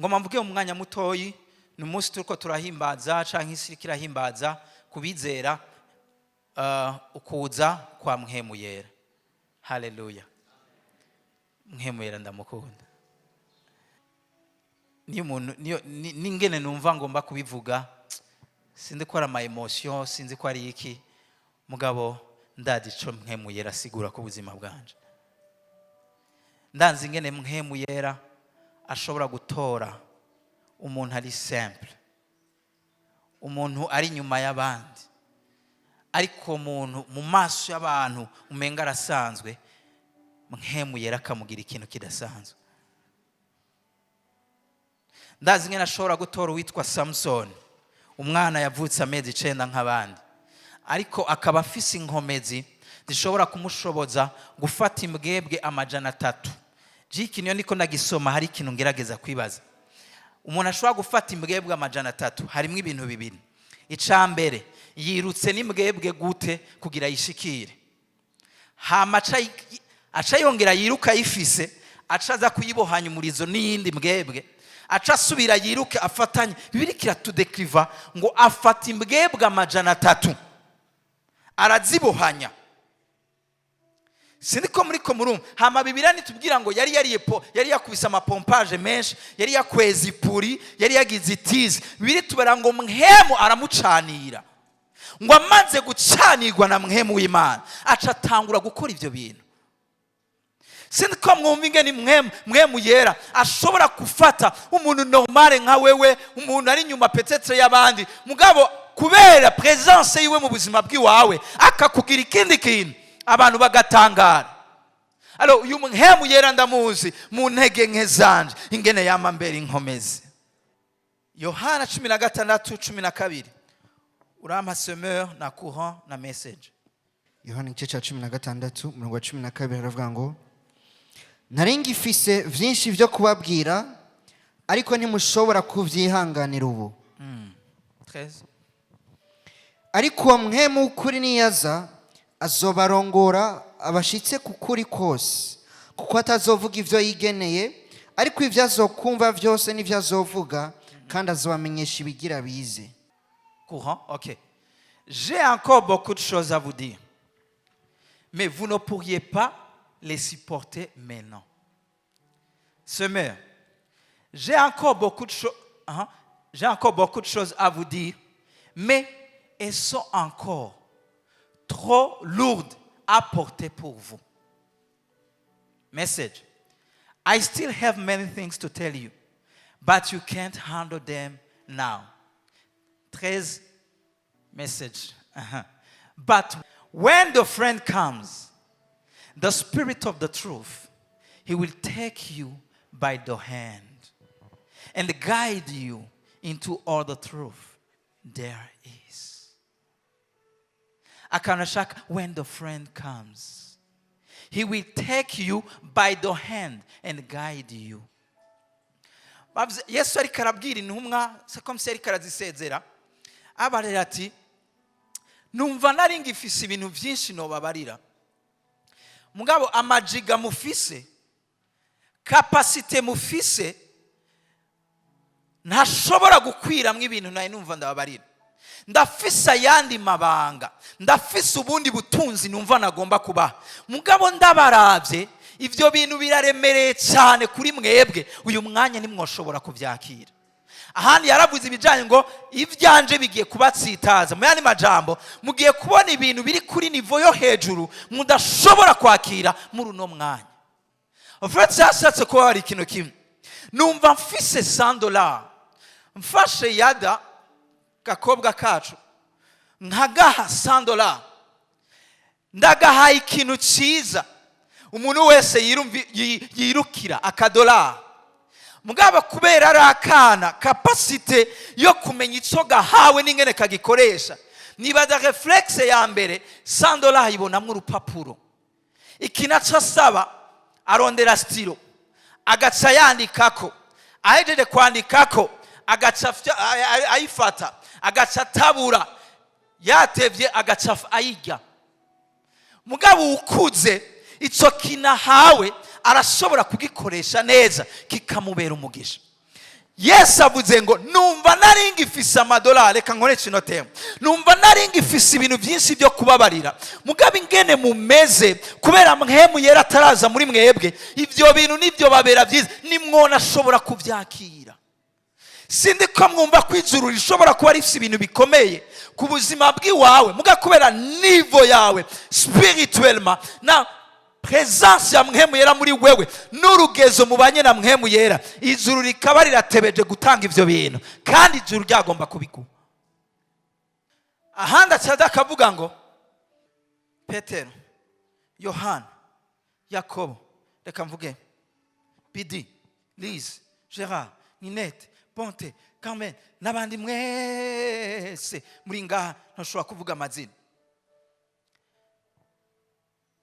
ngoma mvuge mu mwanya mutoyi ni umunsi turiko turahimbaza canke isi kirahimbaza kubizera ukuza kwa Mpwemu Yera. Haleluya. Mpwemu Yera ndamukunda. Niyo umuntu ningene numva ngomba kubivuga, sindi ko ari ama emotion, sinzi ko ari iki, mugabo ndazi ico Mpwemu Yera asigura ku buzima bwanje. Ndanzi ingene Mpwemu Yera ashobora gutora umuntu ari simple, umuntu ari nyuma y'abandi, ariko umuntu mu maso y'abantu umenga arasanzwe, Mpwemu Yera akamugira ikintu kidasanzwe. Ndazi ingene ashobora gutora uwitwa Samson, umwana yavutse amezi 9 nk'abandi, ariko akaba afise inkomezi zishobora kumushoboza gufata imbwebwe 300. Jiki niyo niko nagisoma, hari ikintu ngerageza kwibaza. Umuntu ashobora gufata imbwebwe 300, harimo ibintu bibiri. Icambere, yirutse n'imbwebwe gute kugira yishikire. Hama aca yongera yiruka yifise, acaza kuyibohanya umurizo n'iyindi mbwebwe. Aca subira yiruke afatanye. Bibiri kiratudekriva ngo afata imbwebwe 300 arazibohanya. Sindiko muriko murumva. Hama Bibiliya nitubwira ngo yari yakubise amapompage menshi, yari yakweza ipuri, yari yagize itizi. Bibiri tubera ngo Mpwemu aramucanira. Ngo amaze gucanirwa na Mpwemu w'Imana, aca atangura gukora ivyo bintu. Sindiko mwumva ingene Mpwemu Yera ashobora gufata umuntu normale nka wewe, umuntu ari nyuma petetre y'abandi, mugabo kubera presence yiwe mu buzima bw'iwawe akakugira ikindi kintu abantu bagatangara. Alors uyu Mpwemu Yera ndamuzi mu ntege nke zanje ingene yamambera inkomezi. Yohana 16:12 urampa semeur na courant na message. Yohana 16:12 aravuga ngo nari ngifise vyinshi vyo kubabwira ariko ntimushobora kuvyihanganira ubu. 13. Ariko uwo Mpwemu w'ukuri niyaza azobarongora abashitse kukuri kose, kuko atazovuga ivyo yigeneye, ariko ivyo azokumva vyose n'ivyo azovuga, kandi azobamenyesha ibigira bize. Courant, ok. J'ai encore beaucoup de choses à vous dire, mais vous ne pourriez pas les supporter maintenant. Semeur, j'ai encore beaucoup de choses à vous dire, mais elles sont encore trop lourdes à porter pour vous. Message. I still have many things to tell you, but you can't handle them now. 13. Message. But when the friend comes, the Spirit of the truth, he will take you by the hand and guide you into all the truth there is. Akanashaka, when the friend comes, he will take you by the hand and guide you. Yesu ariko arabwira intumwa, sekomse ariko arazisezera, abarera ati numva nari ngifise ibintu byinshi nobabarira, mugabo amajiga mufise, capacité mufise ntashobora gukwiramwe ibintu naye numva ndababarira. Ndafisa yandi mabanga, ndafisa ubundi butunzi numva nagomba kuba, mugabo ndabaravye ivyo bintu biraremereye cyane kuri mwebwe, uyu mwanya nimwoshobora kuvyakira. Ahandi yaravuze ibijanye ngo ivyanje bigiye kubatsitaza, mu yandi majambo mugiye kubona ibintu biri kuri nivo yo hejuru mudashobora kwakira muri uno mwanya. Ofretse yashatse ko hari ikintu kimwe, numva mfise $100, mfashe Yada gakobwa kacu nkagaha $100, ndagaha ikintu ciza umuntu wese yirukira $1. Mugaba kubera ari akana, capacité yo kumenya ico gahawe n'ingene kagikoresha, nibaza reflexe ya mbere $100 ibonamwe urupapuro. Ikinaca saba arondera stilo, agaca yandikako, ahejeje kwandikako agaca ayifata, agaca tabura, yatevye agaca ayirya. Mugabo ukuze ico kinahawe arashobora kugikoresha neza kikamubera umugisha. Yesu avuze ngo numva nari ngifise amadolari, reka nkore kino tema, numva nari ngifise ibintu byinshi byo kubabarira, mugabo ingene mumeze kubera Mpwemu Yera ataraza muri mwebwe, ivyo bintu nivyo babera byiza, nimwona ashobora kuvyakira. Sindi ko mwumva ko ijuru rishobora kuba rifise ibintu bikomeye ku buzima bw'iwawe, muga kubera nivo yawe spirituellement na presence ya Mpwemu Yera muri wewe n'urugezo mubanye na Mpwemu Yera, ijuru rikaba riratebeje gutanga ivyo bintu, kandi ijuru ryagomba kubiguha. Ahandi acaza akavuga ngo Petero, Yohana, Yakobo, reka mvuge Bidi, Lise, Gerard, Ninette, Ponte, Carmen, n'abandi mwese muri ngaha ntashobora kuvuga amazina.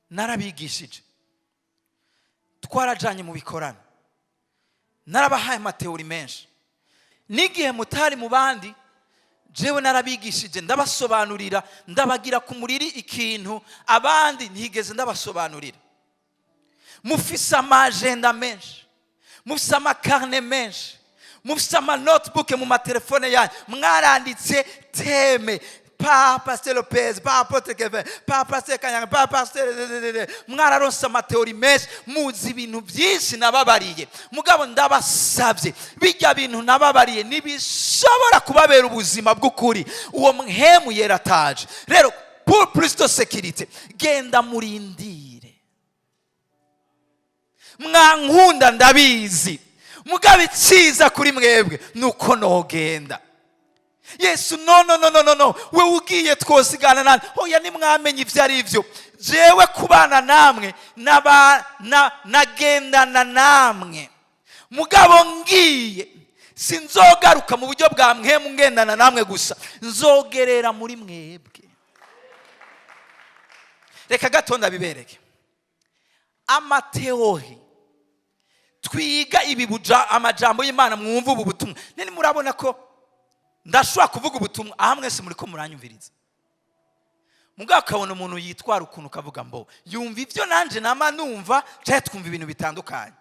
Narabigishije, twarajanye mu bikorano, narabahaye amateori menshi, n'igihe mutari mu bandi jewe narabigishije, ndabasobanurira, ndabagira ku muriri ikintu abandi ntigeze ndabasobanurira. Mufise amagenda menshi, mufise amakarne menshi, mufise amanotebook mu matelefone yanyu, mwaranditse teme pa Pasteur Lopez, pa Apotre Kevin, pa Pasteur Kanyanga, pa Pasteur, mwararonse amateori menshi, muzi ibintu byinshi nababariye, mugabo ndabasabye bijya bintu nababariye nibishobora kubabera ubuzima bw'ukuri, uwo Mpwemu Yera ataje. Rero pour plus de sécurité, genda murindire. Mwankunda ndabizi, mugabo iciza kuri mwebwe nuko nogenda. Yesu no we ugiye twosigana nani, oya nimwamenye ivyo ari byo, jewe kubana namwe nagendana namwe, mugabo ngiye sinzogaruka mu buryo bwa Mpwemu ngendana namwe gusa, nzogerera muri mwebwe. Reka gatonda bibereke amateori twiga ibibuja amajambo y'Imana, mwumva ubu butumwa. Nene murabona ko ndashobora kuvuga ubutumwa aha mwese muri ko muranyumviriza, mugabo akabona umuntu yitwara ukuntu kavuga mbo yumva ivyo nanje nama numva, cyane twumva ibintu bitandukanye.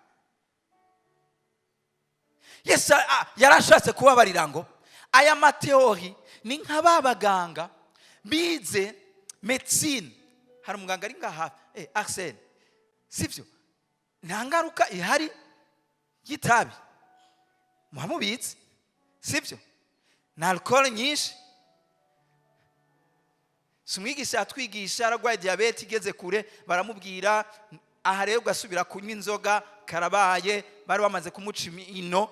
Yesu yarashatse kubabarira ngo aya mateori ni nk'ababaganga bize medicine. Hari umuganga ari ngaha Arsene, sivyo? Nta ngaruka ihari y'itabi, muhamubitse, sivyo? Na alcohol nyinshi. Sumwigisha atwigisha aragwaye diabete igeze kure, baramubwira aha rero gasubira kunywa inzoga, karabaye, bari bamaze kumuca ino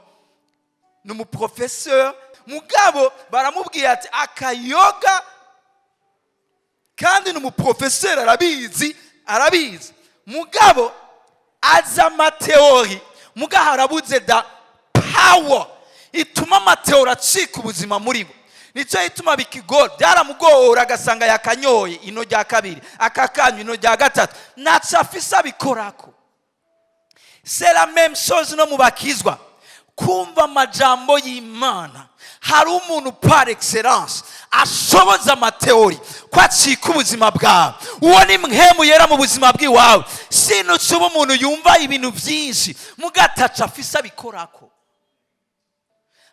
n'umu professeur, mugabo baramubwira ati akayoga, kandi n'umu professeur arabizi, mugabo aza amateori, mugabo harabuze da power ituma amateori acika ubuzima muri bo. Nico ituma bikigora, byaramugora agasanga yakanyoye ino rya kabiri, akakanyu ino rya gatatu, naca afisa bikorako. C'est la même chose no mubakizwa, kumva amajambo y'Imana. Hari umuntu par excellence ashoboza amateori ko acika ubuzima bwawe, uwo ni Mpwemu Yera mu buzima bw'iwawe. Sino cuba umuntu yumva ibintu byinshi mugataca afisa bikorako.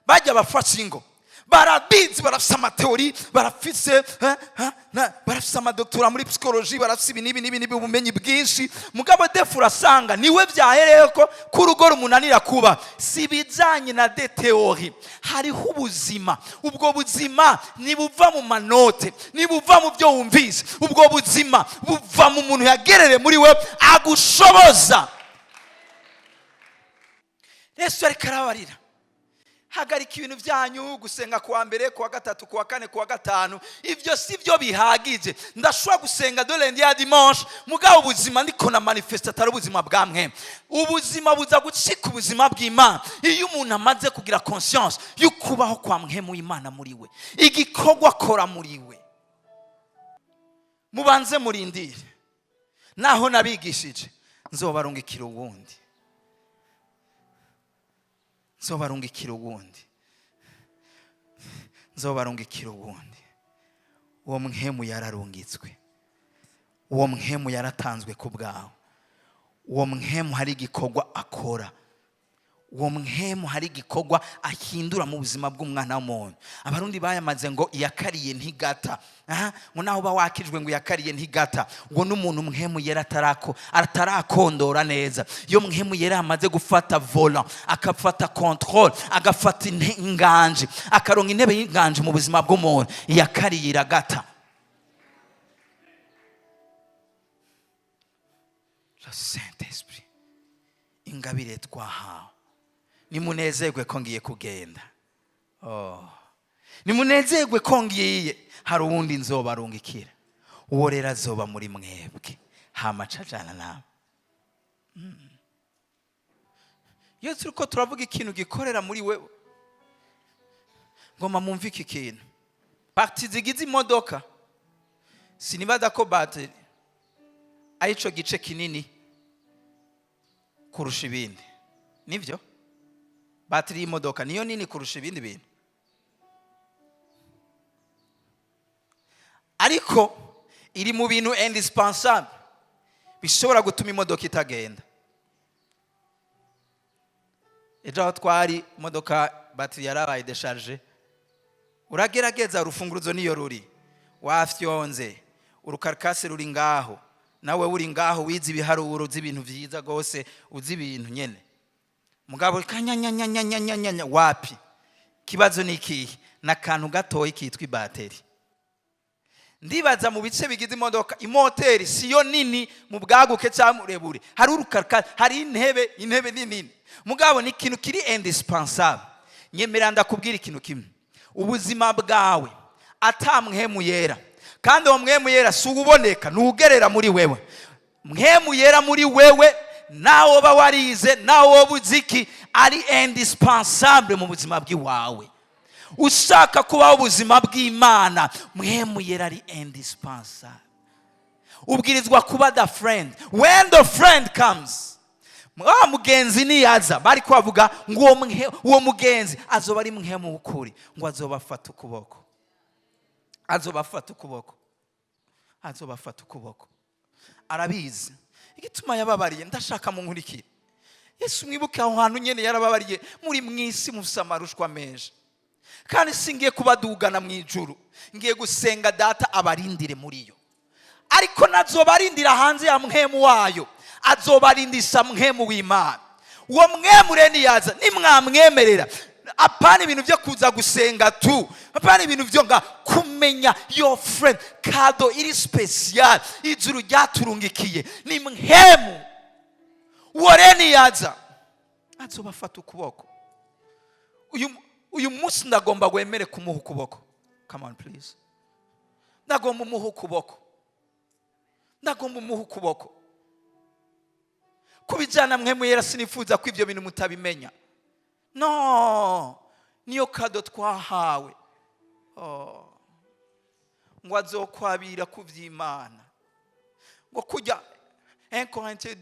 Bajya bafasha ingo barabizi, barafise amateori, barafise amadoktora muri psychologie, barafise ibintu ubumenyi bwinshi, mugabo defu urasanga niwe byahereyeko ku rugo rumunanira kuba. Si bijanye na de teori, hariho ubuzima. Ubwo buzima nibuva mu manote, nibuva mu byo wumvise, ubwo buzima buva mu muntu yagerere muri we agushoboza. Yesu ariko arabarira, hagarika ibintu byanyu, gusenga kuwa mbere, kuwa gatatu, kuwa kane, kuwa gatanu, ivyo sivyo bihagije. Ndashobora gusenga de lundi à dimanche, mugabo ubuzima ndiko na manifesta atari ubuzima bwa Mpwemu. Ubuzima buza gucika ubuzima bw'Imana iyo umuntu amaze kugira conscience y'ukubaho kwa Mpwemu w'Imana muri we, igikorwa akora muri we. Mubanze murindire, naho nabigishije nzobarungikira uwundi, nzobarungikira uwundi. Uwo Mpwemu yararungitswe, uwo Mpwemu yaratanzwe ku bwawe, uwo Mpwemu hari igikorwa akora, uwo mpwemu hari igikorwa ahindura mu buzima bw'umwana w'umuntu. Abarundi bayamaze ngo iyakariye ntigata. Ngo naho uba wakijwe ngo iyakariye ntigata. Ngo n'umuntu mpwemu yera atarakondora neza. Iyo mpwemu yera amaze gufata volant, akafata control, agafata inganje, akaronka intebe y'inganje mu buzima bw'umuntu, iyakariye iragata. Le Saint-Esprit, ingabire twahawe. Nimunezerwe ko ngiye kugenda. Nimunezerwe ko ngiye, hari uwundi nzobarungikira. Uwo rero azoba muri mwebwe, hama acajana nawe. Iyo turiko turavuga ikintu gikorera muri wewe, ngoma mumva iki kintu. Parti zigize imodoka, sinibaza ko bateri arico gice kinini kurusha ibindi. Nivyo? Bateri y'imodoka niyo nini kurusha ibindi bintu. Ariko iri mu bintu indispensable bishobora gutuma imodoka itagenda. Ejo aho twari imodoka bateri yarabaye décharge, uragerageza urufunguruzo niyo ruri, wafyonze urukarkase ruri ngaho, nawe uri ngaho wize ibiharuro z'ibintu vyiza gose, uzi ibintu nyene, mugabo kanyanyanyanyanyanya wapi. Kibazo nikihe? Nakantu gatoyi kitwa bateri. Ndibaza mu bice bigize imodoka, imoteri siyo nini mu bwaguke cyangwa urebure, hari urukarkase, hari intebe nini, mugabo ni ikintu kiri indispensable. Nyemera ndakubwira ikintu kimwe, ubuzima bwawe ata mpwemu yera, kandi uwo mpwemu yera si uboneka, nugerera muri wewe. Mpwemu yera muri wewe, nawo ba warize, nawo buziki, ari indispensable mu buzima bw'iwawe. Ushaka kubaho ubuzima bw'Imana, mpwemu yera ari indispensable. Ubwirizwa kuba the friend. When the friend comes, mugenzi niyaza, bari kwavuga ngo uwo mugenzi azoba ari mpwemu w'ukuri, ngo azobafata ukuboko. Azobafata ukuboko. Azobafata ukuboko. Arabizi igituma yababariye. Ndashaka mu nkurikire, Yesu mwibuke aho hantu nyene yarababariye, muri mwisi mufise amarushwa menshi, kandi singiye kubadugana mu ijuru, ngiye gusenga data abarindire muri yo. Ariko nazobarindira hanze ya mpwemu wayo, azobarindisha mpwemu w'Imana. Uwo mpwemu rero niyaza, nimwamwemerera, apana ibintu byo kuza gusenga tu, apana ibintu byo nga kumenya your friend, kado iri special ijuru ryaturungikiye, ni mpwemu. Uwo rero niyaza, azobafata ukuboko. Uyu munsi ndagomba wemere kumuha ukuboko. Come on please. Ndagomba umuha ukuboko. Ndagomba umuha ukuboko. Kubijana mpwemu yera sinifuza ko ibyo bintu mutabimenya. No, niyo kado twahawe. Ngo azokwabira ku vy'Imana. Ngo kujya 1 Corinthiens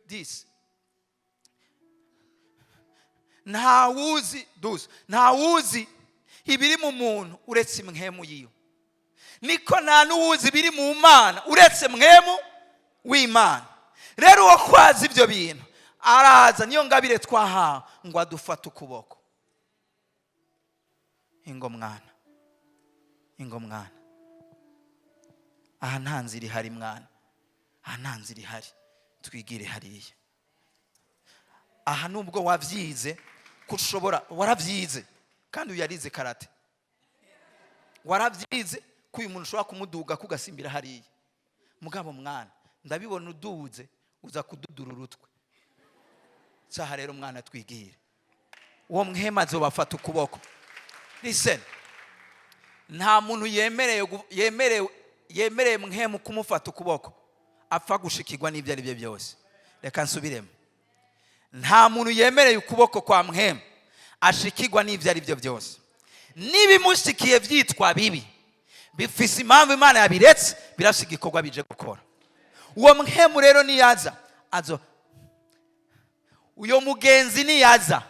2:10. Ntawuzi ibiri mu muntu uretse mpwemu yiyo. Niko nta n'uwuzi ibiri mu Mana uretse mpwemu w'Imana. Rero uwo kwazi ibyo bintu araza, niyo ngabire twahawe, ngo adufate ukuboko. Ingo mwana, aha nta nzira ihari mwana, aha nta nzira ihari, twigire hariya. Aha nubwo wavyize kushobora, waravyize kandi uyarize karate, waravyize ko uyu muntu ushobora kumuduga kugasimbira hariya. Mugabo mwana, ndabibona uduze uza kududura urutwe. Saha rero mwana twigire, uwo mpwema azobafata ukuboko. Listen, nta muntu yemereye mpwemu kumufata ukuboko apfa gushikirwa n'ibyo ari byo byose. Reka nsubiremo, nta muntu yemereye ukuboko kwa mpwemu ashikirwa n'ibyo ari byo byose. Nibimushikiye vyitwa bibi, bifise impamvu Imana yabiretse, birashika igikorwa bije gukora. Uwo mpwemu rero niyaza, uyo mugenzi niyaza,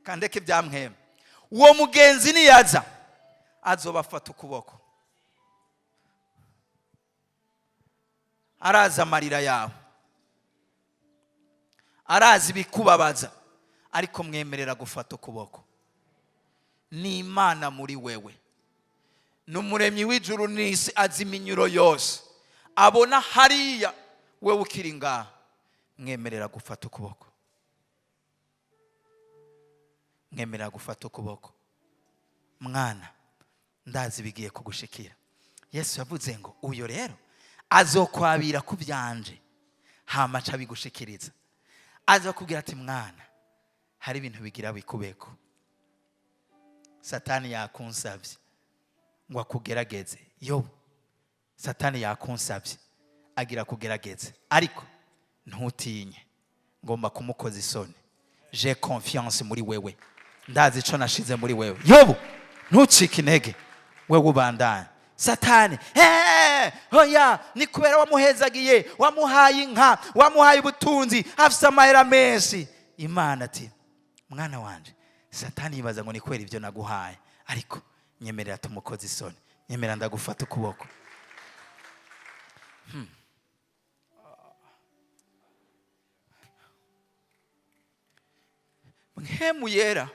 kandeke bya mpwemu, uwo mugenzi niyaza azobafata ukuboko. Araza amarira yawe, arazi ibikubabaza, ariko mwemerera gufata ukuboko. Ni Imana muri wewe, n'umuremyi w'ijuru n'isi, azi iminyuro yose, abona hariya wewe ukiri ngaha. Mwemerera gufata ukuboko, mwemerera gufata ukuboko. Mwana, ndazi bigiye kugushikira. Yesu yavuze ngo uyo rero azokwabira ku byanje hama aca bigushikiriza. Azakubwira ati mwana, hari ibintu bigira bikubeko. Satani yakunsabye ngo akugerageze. Yobu, Satani yakunsabye agira kugerageze, ariko ntutinye, ngomba kumukoza isoni. J'ai confiance muri wewe, ndazi ico nashize muri wewe. Yobu, ntucike intege, wewe ubandanye. Satani, hoya, ni kubera wamuhezagiye, wamuhaye inka, wamuhaye ubutunzi, afise amahera menshi. Imana ati mwana wanje, Satani yibaza ngo ni kubera ibyo naguhaye, ariko nyemerera tumukoze isoni, nyemerera ndagufata ukuboko. Mpwemu Yera,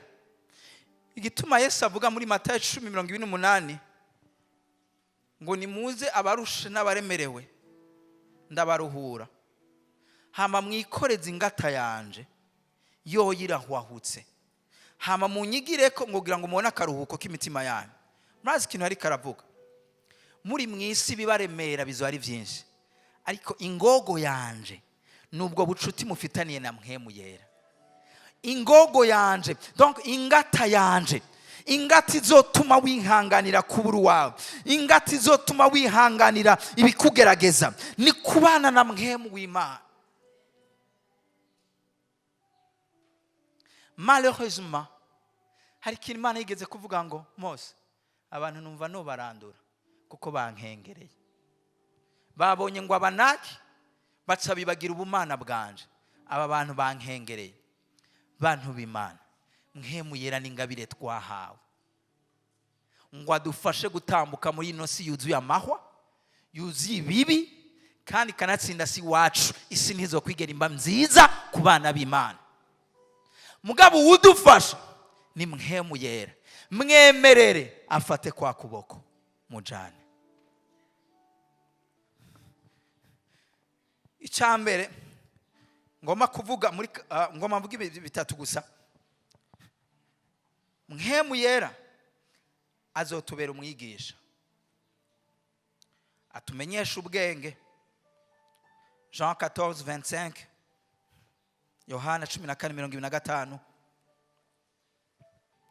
igituma Yesu avuga muri Matayo 10:28 ngo nimuze abarushe n'abaremerewe ndabaruhura, hama mwikoreze ingata yanje yoyirahwahutse, hama munyigireko ngogira ngo mubone akaruhuko k'imitima yanyu. Murazi ikintu ari karavuga, muri mwisi bibaremera bizo ari byinshi, ariko ingogo yanje nubwo bucuti mufitaniye na Mpwemu Yera. Ingogo yanje, donc ingata yanje, ingati izotuma wihanganira kuburu wawe, ingati izotuma wihanganira ibikugerageza, ni kubana na Mpwemu w'Imana. Malheureusement hari ikintu Imana yigeze kuvuga ngo Mose, abantu numva no barandura kuko bankengereye, babonye ngo abanaki baca bibagira ubumana bwanje. Aba bantu bankengereye, bantu b'Imana, Mpwemu Yera n'ingabire twahawe ngo adufashe gutambuka muri ino si yuzuye amahwa, yuzuye ibibi, kandi kanatsinda si wacu. Isi ntizo kwigera imba nziza ku bana b'Imana, mugabo udufasha ni Mpwemu Yera. Mwemerere afate kwa kuboko mujane. Icyambere ngoma kuvuga muri ngoma mvuga bitatu gusa. Mpwemu Yera azotubera umwigisha, atumenyesha ubwenge. Jean 14:25, Yohana 14:25.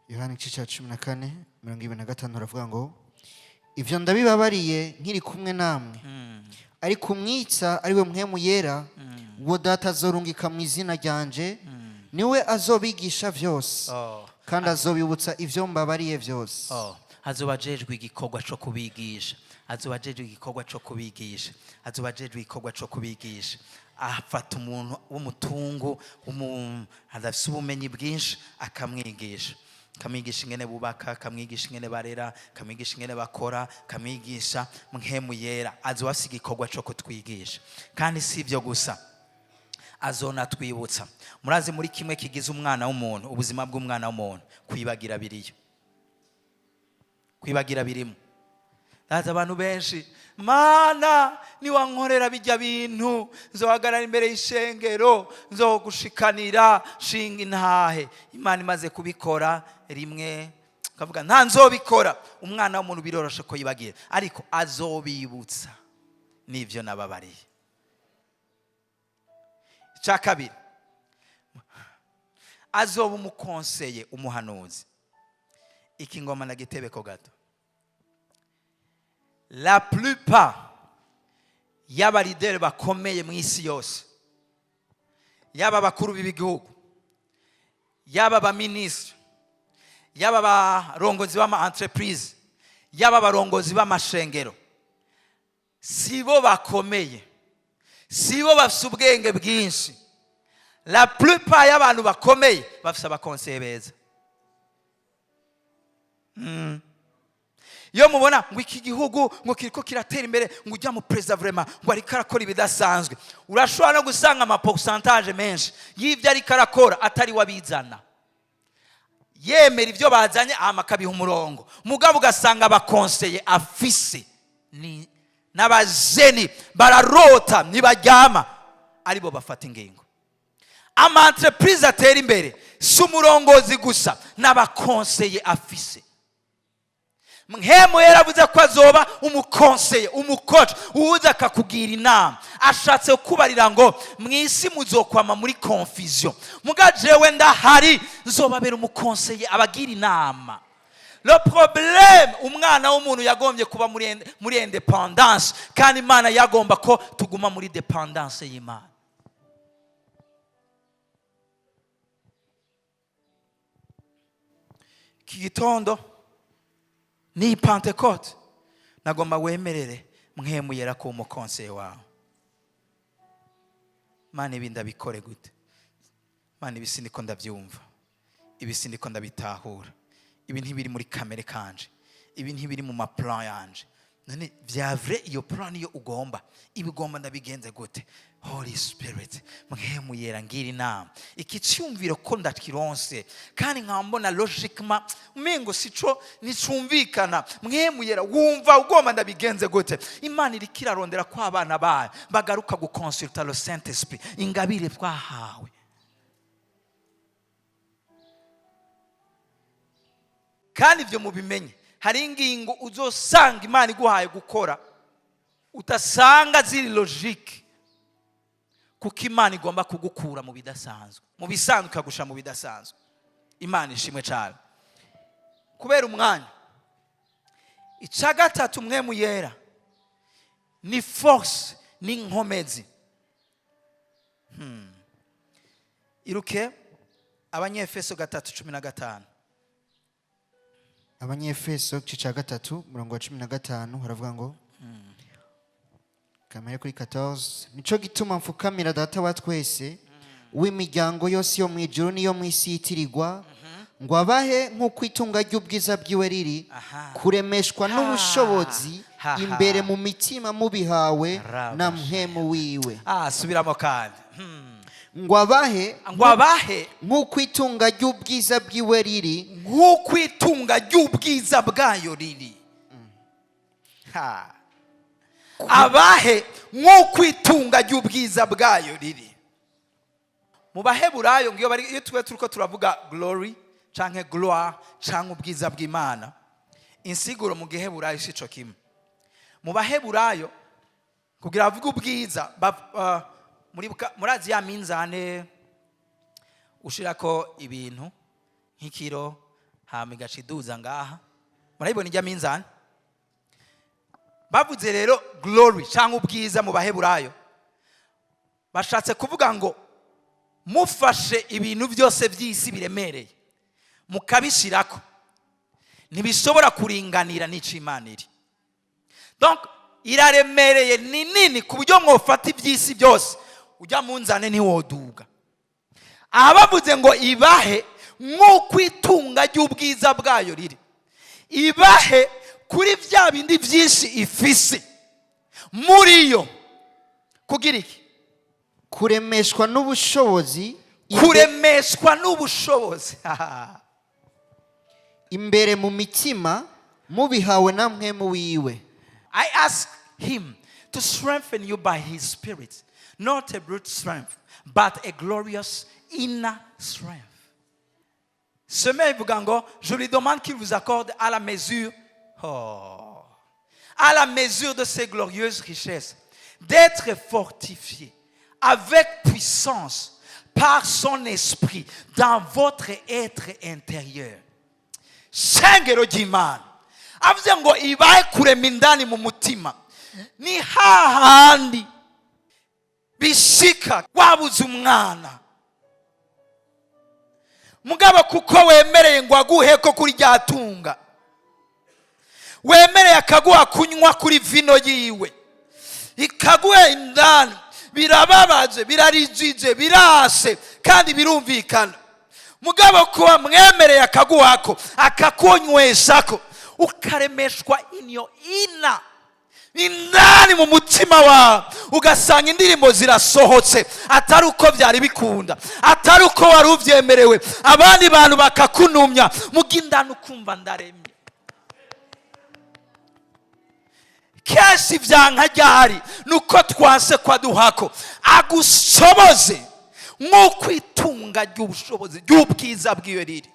Yohana 14:25 aravuga ngo ivyo ndabibabariye nkiri kumwe namwe, ariko umwitsa ari we Mpwemu Yera, uwo Data azorungika mu izina ryanje, niwe azobigisha vyose, kandi azobibutsa ivyo mbabariye vyose. Azobajejwe igikorwa cyo kubigisha, azobajejwe igikorwa cyo kubigisha, azobajejwe igikorwa cyo kubigisha. Afata umuntu w'umutungo, adafise ubumenyi bwinshi, akamwigisha. Kamwigisha ingene bubaka, kamwigisha ingene barera, kamwigisha ingene bakora, kamwigisha. Mpwemu Yera azobasiga igikorwa cyo kutwigisha, kandi si ibyo gusa, azona twibutsa. Murazi muri kimwe kigize umwana w'umuntu, ubuzima bw'umwana w'umuntu, kwibagira biriyo, kwibagira birimo. Ndaza abantu benshi, Mana niwankorera bijya bintu, nzohagarara imbere y'ishengero, nzogushikanira shinga intahe. Imana imaze kubikora rimwe, kavuga nta nzobikora. Umwana w'umuntu biroroshe ko yibagira, ariko azobibutsa n'ivyo nababariye. Cya kabiri, azoba umukonseye, umuhanuzi. Iki ngoma na gitebeko gato. La plupart y'aba leader bakomeye mu isi yose, yaba bakuru b'ibihugu, yaba ba ministre, yaba barongozi b'ama entreprise, yaba barongozi b'amashengero, sibo bakomeye, sibo bafise ubwenge bwinshi. La plupart y'abantu bakomeye bafise abakonseye beza. iyo mubona ngo iki gihugu ngo kiriko kiratera imbere ngo ujya mu perezida vraiment ngo ariko arakora ibidasanzwe, urashobora no gusanga amaporcentage menshi y'ibyo ariko arakora atari wabizana, yemera ibyo bazanye amakabiha umurongo, mugabo ugasanga abakonseye afise ni n'abajeni bararota ntibaryama, aribo bafata ingingo. Ama entreprise atera imbere si umurongozi gusa, n'abakonseye afise. Mpwemu yaravuze ko azoba umukonseye, umukoci uza akakugira inama, ashatse kubarira ngo mwisi muzokwama muri confusion, muga jewe ndahari nzobabera umukonseye abagira inama. Le problème, umwana w'umuntu yagombye kuba muri independance, kandi Imana yagomba ko tuguma muri dependance y'Imana. Iki gitondo ni Pentecote, nagomba wemerere Mpwemu Yera ko umukonseye wawe. Mana ibi ndabikore gute? Mana ibi sindiko ndabyumva, ibi sindiko ndabitahura, ibi ntibiri muri kamere kanje, ibi ntibiri mu maplan yanje. None vya vrai iyo plan yo ugomba, ibigomba ndabigenze gute? Holy Spirit, Mpwemu Yera ngira inama. Iki cyumviro ko ndakironse kandi nkambona logiquement umengo sico nicumvikana. Mpwemu Yera wumva ugomba ndabigenze gute? Imana iri kirarondera kwa abana bayo bagaruka guconsulta le Saint-Esprit, ingabire twahawe. Kandi ibyo mubimenye, hari ingingo uzosanga Imana iguhaye gukora utasanga ziri logique, kuko Imana igomba kugukura mu bidasanzwe, mu bisanzwe ikagusha mu bidasanzwe. Imana ishimwe cyane. Kubera umwanya, icya gatatu Mpwemu Yera ni force, ni nkomezi. Iruke Abanyefeso 3:15. Abanyefeso igice cya 3 murongo wa 15 haravuga ngo kamere kuri 14, nico gituma mfukamira data wa twese w'imiryango yose yo mu ijuru niyo mu isi yitirirwa, ngo abahe nk'uko itunga ry'ubwiza bwiwe riri, kuremeshwa n'ubushobozi imbere mu mitima mubihawe na Mpwemu wiwe. Subiramo kandi. Ngo abahe nk'uko itunga ry'ubwiza bwiwe riri, nk'uko itunga ry'ubwiza bwayo riri. Abahe nk'uko itunga ry'ubwiza bwayo riri. Mu Baheburayo iyo turiko turavuga glory canke gloire canke ubwiza bw'Imana, insiguro mu Giheburayo sico kimwe. Mu Baheburayo kugira avuga ubwiza murazi ya minzane ushirako ibintu nk'ikiro hama igaciduza ngaha, murayibona ijya minzane. Bavuze rero glory cyangwa ubwiza mu Baheburayo, bashatse kuvuga ngo mufashe ibintu byose by'isi biremereye mukabishirako, ntibishobora kuringanira n'icyo Imana iri. Donc iraremereye, ni nini ku buryo mwofata iby'isi byose ujya munzane ntiwoduga. Abavuze ngo ibahe nk'uko itunga ry'ubwiza bwayo riri, ibahe kuri bya bindi byinshi ifise muri yo, kugira iki? Kuremeshwa n'ubushobozi, kuremeshwa n'ubushobozi imbere mu mitima mubihawe na Mpwemu wiwe. I ask him to strengthen you by his spirit, not a brute strength, but a glorious inner strength. Semaine ivuga ngo je lui demande qu'il vous accorde à la mesure à la mesure de ses glorieuses richesses, d'être fortifié avec puissance par son esprit dans votre être intérieur. Shengero ry'Imana avuze ngo ibaye kurema indani mu mutima, ni hahandi bishika wabuze umwana mugabo kuko wemereye ngo aguhe ko kuri ryatunga, wemereye akaguha kunywa kuri vino yiwe, ikaguha indani, birababaje, birarijije, birase kandi birumvikana. Mugabo kuba mwemereye akaguhako akakunyweshako, ukaremeshwa inyo ina indani mu mutima wawe, ugasanga indirimbo zirasohotse atari uko byari bikunda, atari uko wari ubyemerewe, abandi bantu bakakunumya mugindana ukumva ndaremye. Kenshi byanka ryari nuko twase kwaduhako agushoboze nk'uko itunga ry'ubushobozi ry'ubwiza bw'iyo riri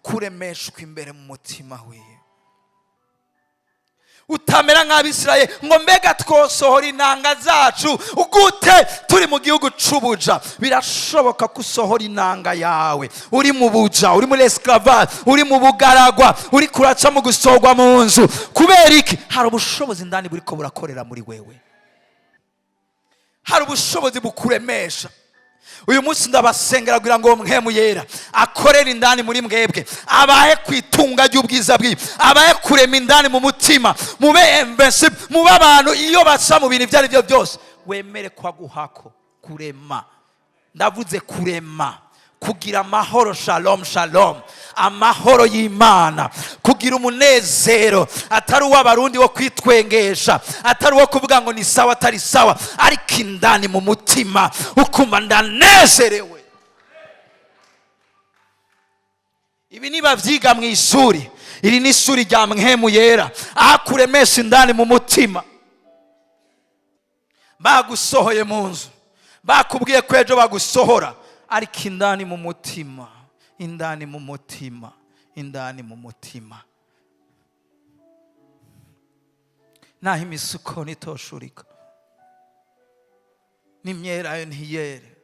kuremeshwa imbere mu mutima wiwe. Utamera nk'Abisirayeli ngo mbega twosohora inanga zacu ugute turi mu gihugu c'ubuja. Birashoboka ko usohora inanga yawe uri mu buja, uri muri esclavage, uri mu bugaragwa, uri kuraca mu gusorwa mu nzu. Kubera iki? Hari ubushobozi ndani buriko burakorera muri wewe, hari ubushobozi bukuremesha. Uyu munsi ndabasengera kugira ngo Mpwemu Yera akorere indani muri mwebwe, abahe kwitunga ry'ubwiza bwiwe, abahe kurema indani mu mutima, mube invincible, mube abantu iyo baca mu bintu ibyo ari byo byose wemere kwaguhako kurema. Ndavuze kurema, kugira amahoro, shalom shalom, amahoro y'Imana, kugira umunezero atari uw'abarundi wo kwitwengesha, atari uwo kuvuga ngo ni sawa atari sawa, ariko indani mu mutima ukumva ndanezerewe. Ibi niba vyiga mu ishuri, iri ni ishuri rya Mpwemu Yera, akuremesha indani mu mutima. Bagusohoye mu nzu, bakubwiye ko ejo bagusohora, ariko indani mu mutima, indani mu mutima, indani mu mutima. Naho imisuko nitoshurika, n'imyelayo ntiyere,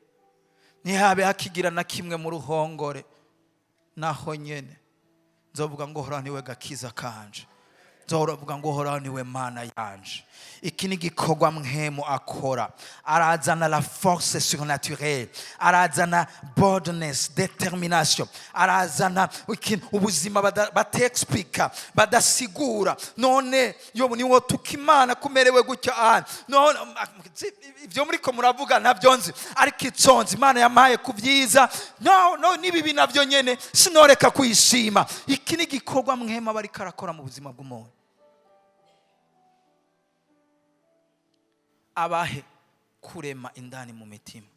ntihabe hakigira na kimwe mu ruhongore, naho nyene nzovuga ngo Uhoraho niwe gakiza kanje, nzovuga ngo Uhoraho niwe Mana yanje. Iki ni igikorwa Mpwemu akora. Arazana la force surnaturelle, arazana boldness, determination, arazana ubuzima batexplica, badasigura. None yo niwo tukimana kumerewe gutya, none ibyo muri ko muravuga nabyo nzi, ariko itsonzi Imana yamaye kubyiza. No nibi nabyo nyene sinoreka kuyishima. Iki ni igikorwa Mpwemu aba ariko arakora mu buzima bw'umuntu. Abahe kurema indani mu mitima,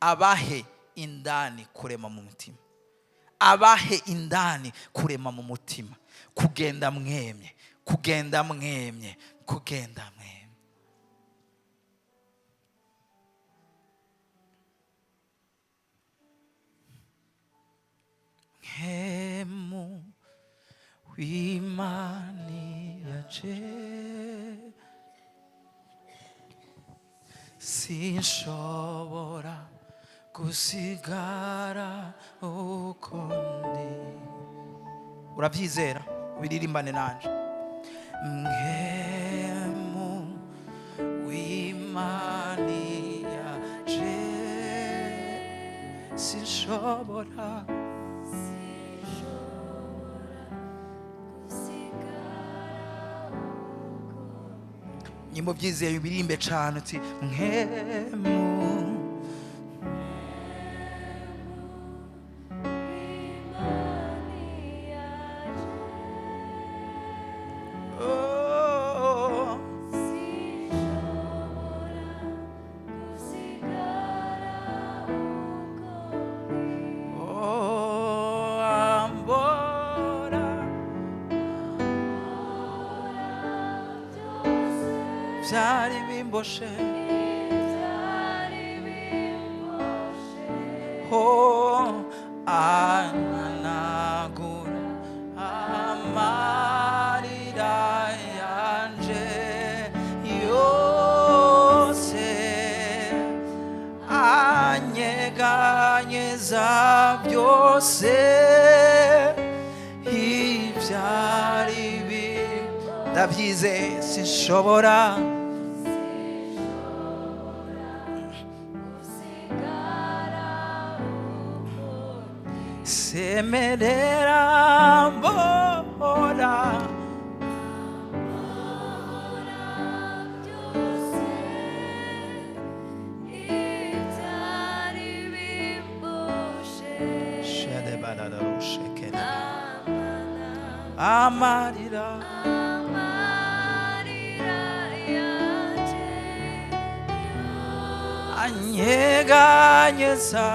abahe indani kurema mu mutima, abahe indani kurema mu mutima, kugenda mwemye, kugenda mwemye, kugenda mwemye. Mpwemu w'Imana yaje, sinshobora gusigara uko ndi. Urabyizera? Biririmbane nanje. Mpwemu w'Imana yaje, sinshobora nyimbo byizeye birimbe cyane uti Mpwemu byari bimboshe, ananagura amarira yanje yose, anyeganyeza byose, ibyari ndabyizeye. Sinshobora semerera mbora amarira anyeganyeza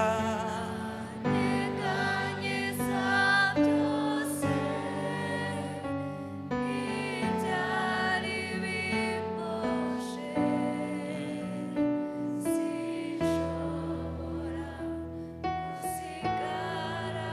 byose ibyari bimboshe sinshobora gusigara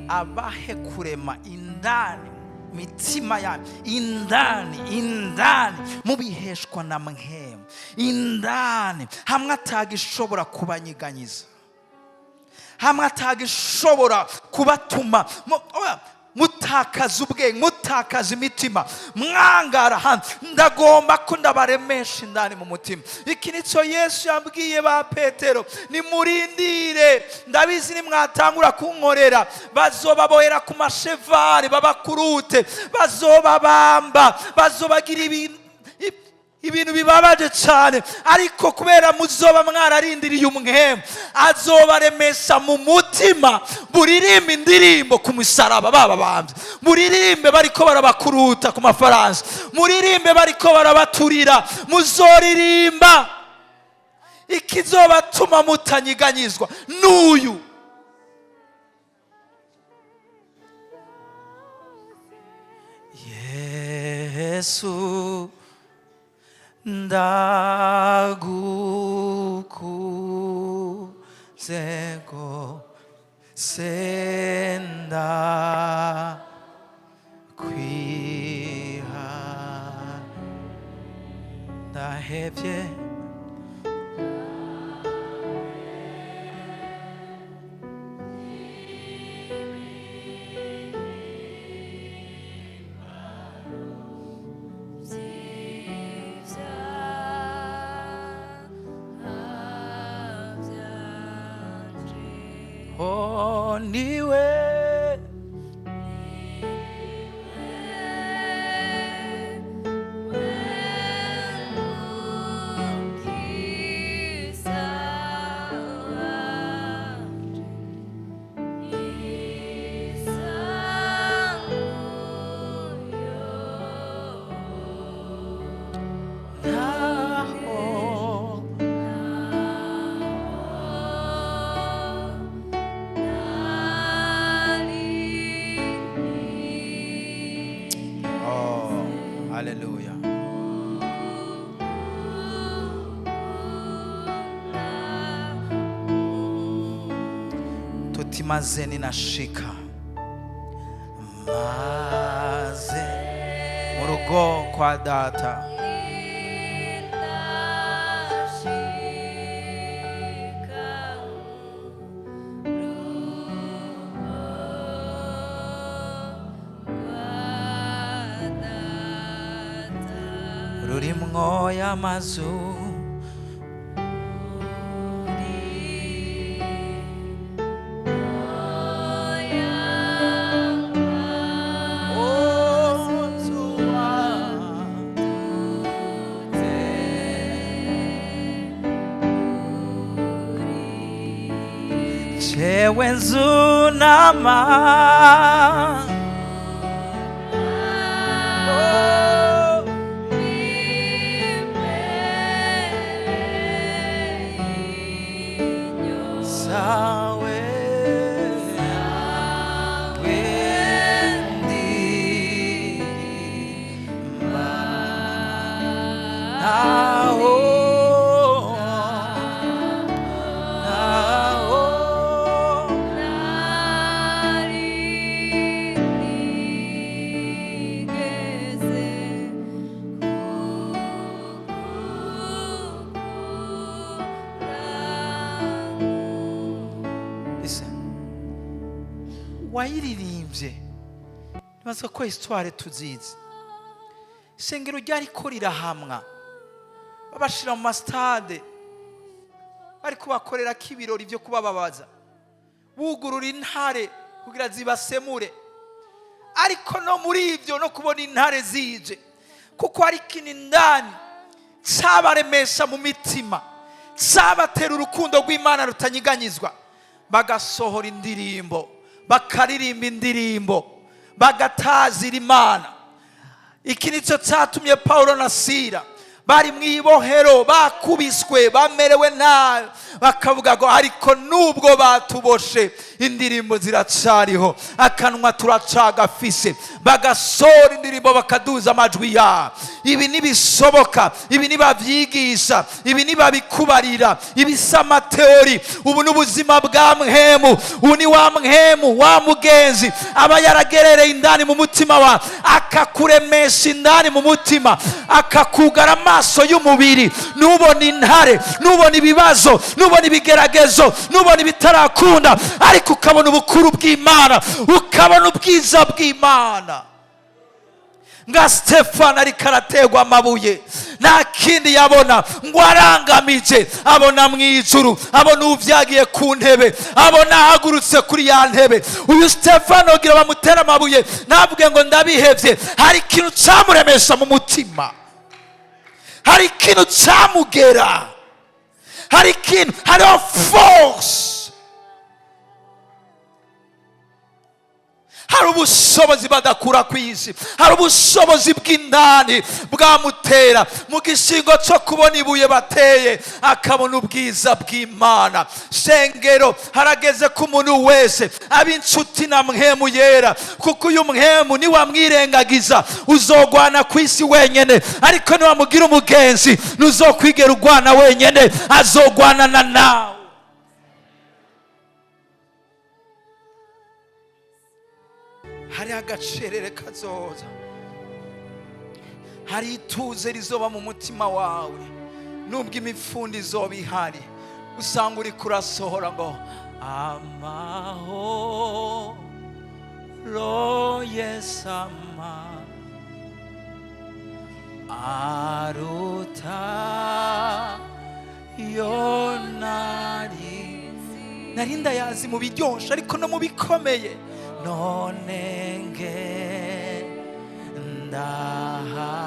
abahe kurema indani mitima yanyu indani mubiheshwa na Mpwemu indani, hamwe atagishobora kubanyiganyiza, hamwe atagishobora kubatuma mutakaza ubwenge, mutakaza imitima, mwangara hanze. Ndagomba ko ndabaremesha indani mu mutima. Iki nicyo Yesu yabwiye ba Petero, nimurindire, ndabizi nimwatangura kunkorera bazobabohera ku mashevari babakurute, bazobabamba, bazobagira ibintu bibabaje cyane, ariko kubera muzoba mwararindiriye Mpwemu azobaremesha mu mutima. Buririmbe indirimbo ku musaraba babambye, muririmbe bariko barabakuruta ku mafaransa, muririmbe bariko barabaturira, muzoririmba. Ikizobatuma mutanyiganyizwa n'uyu Yesu. Ndagukuze senda kwiha ndahevye oh niwe haleluya. Tuti ninashika maze mu rugo kwa data, rurimwo y'amazu jewe nzunama wayiririmbye. Nibaza ko histoire tuzizi. Isengero ryariko rirahamwa, babashira mu mastade, bari kubakorera k'ibirori byo kubababaza, bugurura intare kugira zibasemure. Ariko no muri ibyo no kubona intare zije, kuko ari kinindani cabaremesha mu mitima, cabatera urukundo rw'Imana rutanyiganyizwa, bagasohora indirimbo, bakaririmba indirimbo, bagatazira Imana. Iki nicyo cyatumye Pawulo na Sila bari mu ibohero, bakubiswe, bamerewe nabi, bakavuga ngo ariko nubwo batuboshe indirimbo ziracariho, akanwa turacagafise. Bagasora indirimbo bakaduza amajwi yabo. Ibi nibisoboka, ibi nibavyigisha, ibi nibabikubarira, ibisa amateori. Ubu n'ubuzima bwa Mpwemu. Ubu ni wa Mpwemu, wa mugenzi aba yaragerereye indani mu mutima wa, akakuremesha indani mu mutima, akakugara amaso y'umubiri. Nubona intare, nubona ibibazo, nubona ibigeragezo, nubona ibitarakunda, ariko ukabona ubukuru bw'Imana, ukabona ubwiza bw'Imana. Nga Stefano ariko arategwa amabuye, nta kindi yabona ngo arangamije. Abona mu ijuru, abona uvyagiye ku ntebe, abona ahagurutse kuri ya ntebe. Uyu Stefano gira bamutera amabuye, navuge ngo ndabihevye. Hari ikintu camuremesha mu mutima, hari ikintu camugera, hari ikintu, hariho force, hari ubushobozi badakura ku isi, hari ubushobozi bw'indani bwamutera mu gishingo cyo kubona ibuye bateye, akabona ubwiza bw'Imana. Shengero, harageze ko umuntu wese aba inshuti na Mpwemu Yera, kuko uyu Mpwemu niwamwirengagiza uzogwana ku isi wenyene, ariko niwamugira umugenzi ntuzokwigera ugwana wenyene, azogwanana nawe. Hari agacerere kazoza, hari ituze rizoba mu mutima wawe. Nubwo imifundi izoba ihari, usanga uri kurasohora ngo amahoro yesama aruta yonari. Narinda yazi mu biryoshe ariko no mu bikomeye. None nge ndahabona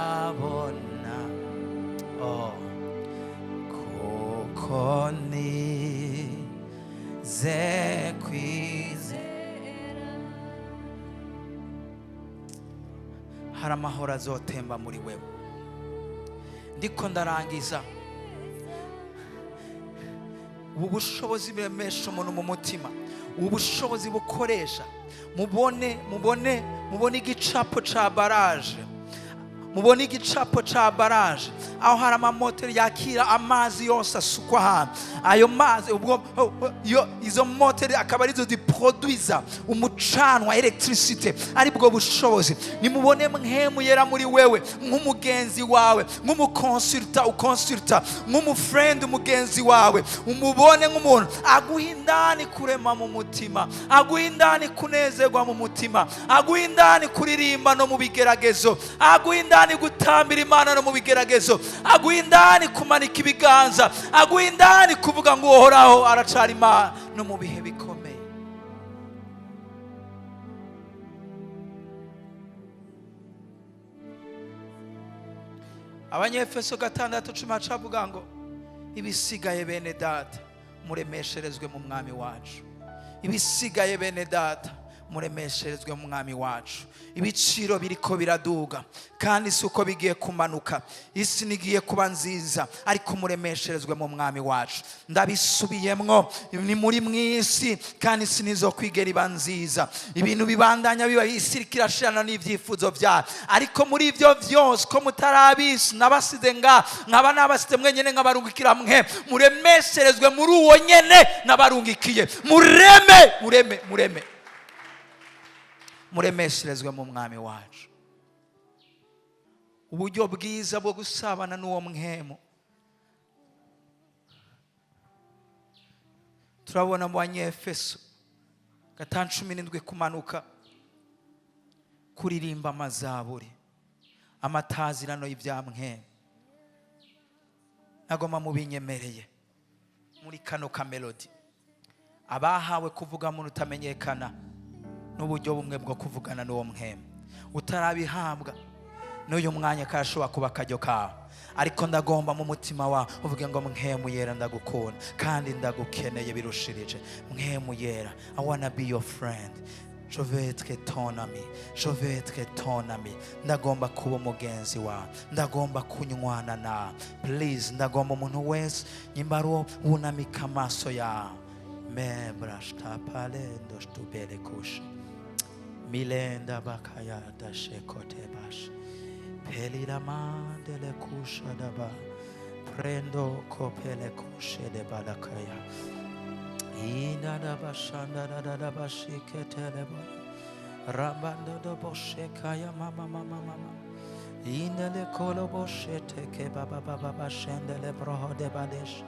kuko nize kwizera. Hari amahoro azotemba muri wewe. Ndiko ndarangiza. Ubu bushobozi buremesha umuntu mu mutima, ubu bushobozi bukoresha. Mubone igicapo ca baraje, mubone igicapo ca baraje, aho hari amamoteri yakira amazi yose asukwa ahantu. Ayo mazi izo moteri akaba arizo ziproduiza umucanwa, electricity, ari bwo bushobozi. Nimubone Mpwemu Yera muri wewe, nk'umugenzi wawe, nk'umukonsulta ukonsulta, nk'umufriend umugenzi wawe. Umubone nk'umuntu aguha indani kurema mu mutima, aguha indani kunezerwa mu mutima, aguha indani kuririmba no mu bigeragezo, aguha indani gutambira Imana no mu bigeragezo, aguha indani kumanika ibiganza, aguha indani kuvuga ngo uhoraho aracari Imana no mu bihe bikomeye. Abanyefeso 6:10 cavuga ngo ibisigaye bene data muremesherezwe mu mwami wacu. Ibisigaye bene data muremesherezwe mu mwami wacu. Ibiciro biriko biraduga kandi suko bigiye kumanuka, isi nigiye kuba nziza, ariko muremesherezwe mu mwami wacu. Ndabisubiyemwo, ni muri mwisi kandi isi nizokwigera iba nziza. Ibintu bibandanya biba, isi kirashirana n'ivyifuzo vya, ariko muri ivyo vyose ko mutarabisi nabasize nkaba nabasize mwenyene nkabarungikira mwe, muremesherezwe muri uwo nyene nabarungikiye. Mureme muremesherezwe mu mwami wacu. Uburyo bwiza bwo gusabana n'uwo Mpwemu turabona mu Banyefeso 5:17 kumanuka, kuririmba amazaburi, amatazirano y'ibya Mpwemu. Nagoma mubinyemereye muri kano kamelodi, abahawe kuvuga mu utamenyekana n'uburyo bumwe bwo kuvugana n'uwo Mpwemu. Utarabihabwa n'uyu mwanya kashobora kuba akaryo kawe, ariko ndagomba mu mutima wawe uvuge ngo Mpwemu Yera ndagukunda kandi ndagukeneye birushirije. Mpwemu Yera, I wanna be your friend. Je veux être ton ami. Je veux être ton ami. Ndagomba kuba umugenzi wawe. Ndagomba kunywana nawe. Please, ndagomba umuntu wese nyimba ari uwo wunamika amaso yawe. Mebrashtapalendo stubele kusha. Milenda bakaya dashekote bash. Peliramandele kusha daba. Prendo kopele kushe de balakaya. Ina da bashanda da bashiketele ba. Rambanda da boshekaya mama mama mama. Ina le kolo boshete ke baba baba bashendele broho de badesh.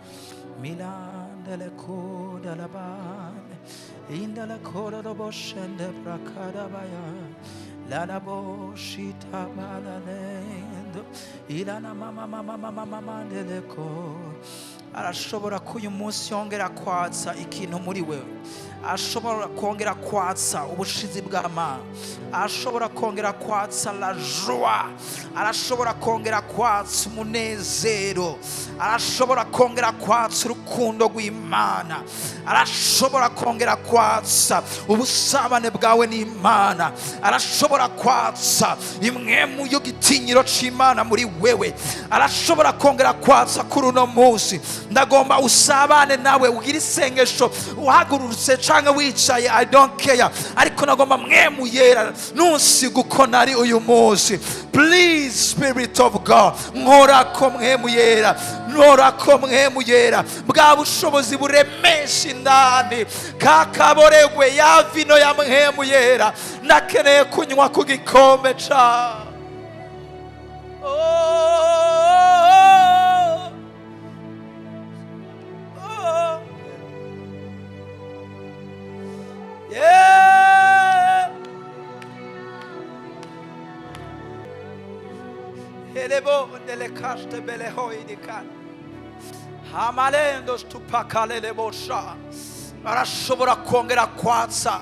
Milanda le kuda la ban. Ina le kolo do boshende brakada baya. Lana boshita balalendo. Ilana mama mama mama mama deleko. Arashobora ko uyu munsi yongera kwatsa ikintu muri wewe. Ashobora kongera kwatsa ubushizi bw'amana. Ashobora kongera kwatsa la joie. Arashobora kongera kwatsa umunezero. Arashobora kongera kwatsa urukundo rw'Imana. Arashobora kongera kwatsa ubusabane bwawe n'Imana. Arashobora kwatsa imwemu y'igitinyiro c'Imana muri wewe. Arashobora kongera kwatsa kuri uno munsi. Ndagomba usabane nawe ugira isengesho uhagurutse canke wicaye, I don't care, ariko nagomba Mpwemu Yera nunsiga uko nari uyu munsi. Please, Spirit of God, nkorako Mpwemu Yera, nkorako Mpwemu Yera, bwa bushobozi buremesha indani kakaboregwe ya vino ya Mpwemu Yera. Nakeneye kunywa ku gikombe ca yeah. Elebo delle caste belle hoi di can. Hamalendo stupakale le bosha. Arashobora kongera kwatsa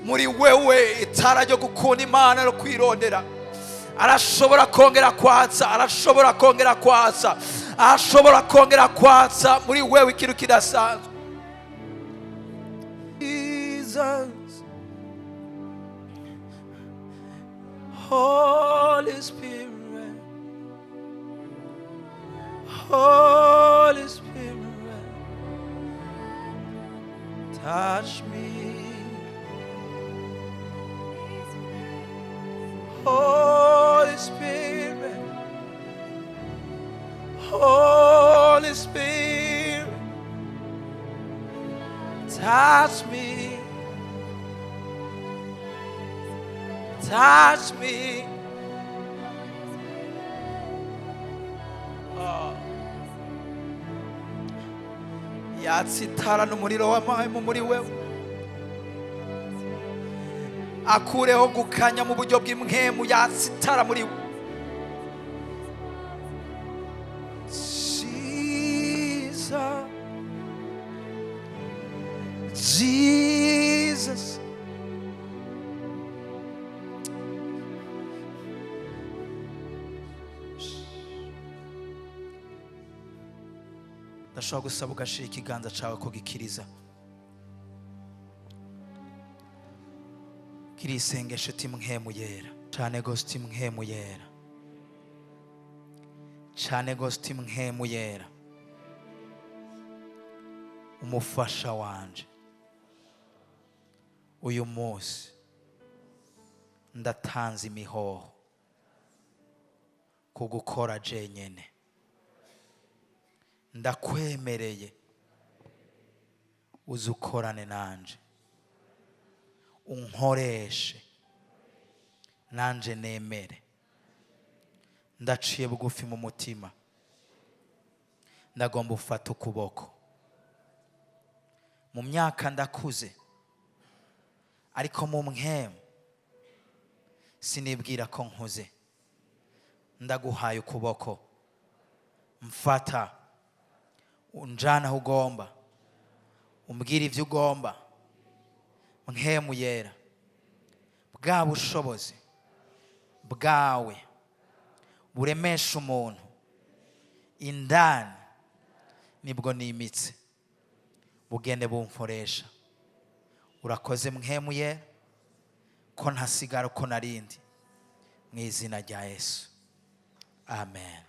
muri wewe itara ryo gukunda Imana no kwirondera. Arashobora kongera kwatsa, arashobora kongera kwatsa, arashobora kongera kwatsa muri wewe ikintu kidasanzwe. Jesus, Holy Spirit, Holy Spirit, touch me. Holy Spirit, Holy Spirit, touch me, touch me. Yatsitara n'umuriro w'amahemu muri wewe. Akureho gukanya mu buryo bw'Impwemu, yatsitara muri we. Jesus, Jesus, ndashobora gusaba ugashira ikiganza cawe ko gikiriza. Kiri isengesho uti Mpwemu Yera, cane gose uti Mpwemu Yera, cane gose uti Mpwemu Yera, umufasha wanje uyu munsi ndatanze imihoho ku gukora jenyene. Ndakwemereye uzukorane nanje, unkoreshe nanje nemere. Ndaciye bugufi mu mutima, ndagomba ufata ukuboko. Mu myaka ndakuze, ariko mu Mpwemu sinibwira ko nkuze. Ndaguhaye ukuboko, mfata unjana aho ugomba, umbwira ivyo ugomba. Mpwemu Yera, bwa bushobozi bwawe buremesha umuntu indani nibwo nimitse, bugende bumforesha. Urakoze Mpwemu Yera, ko ntasigara uko narindi mu izina rya Yesu, amen.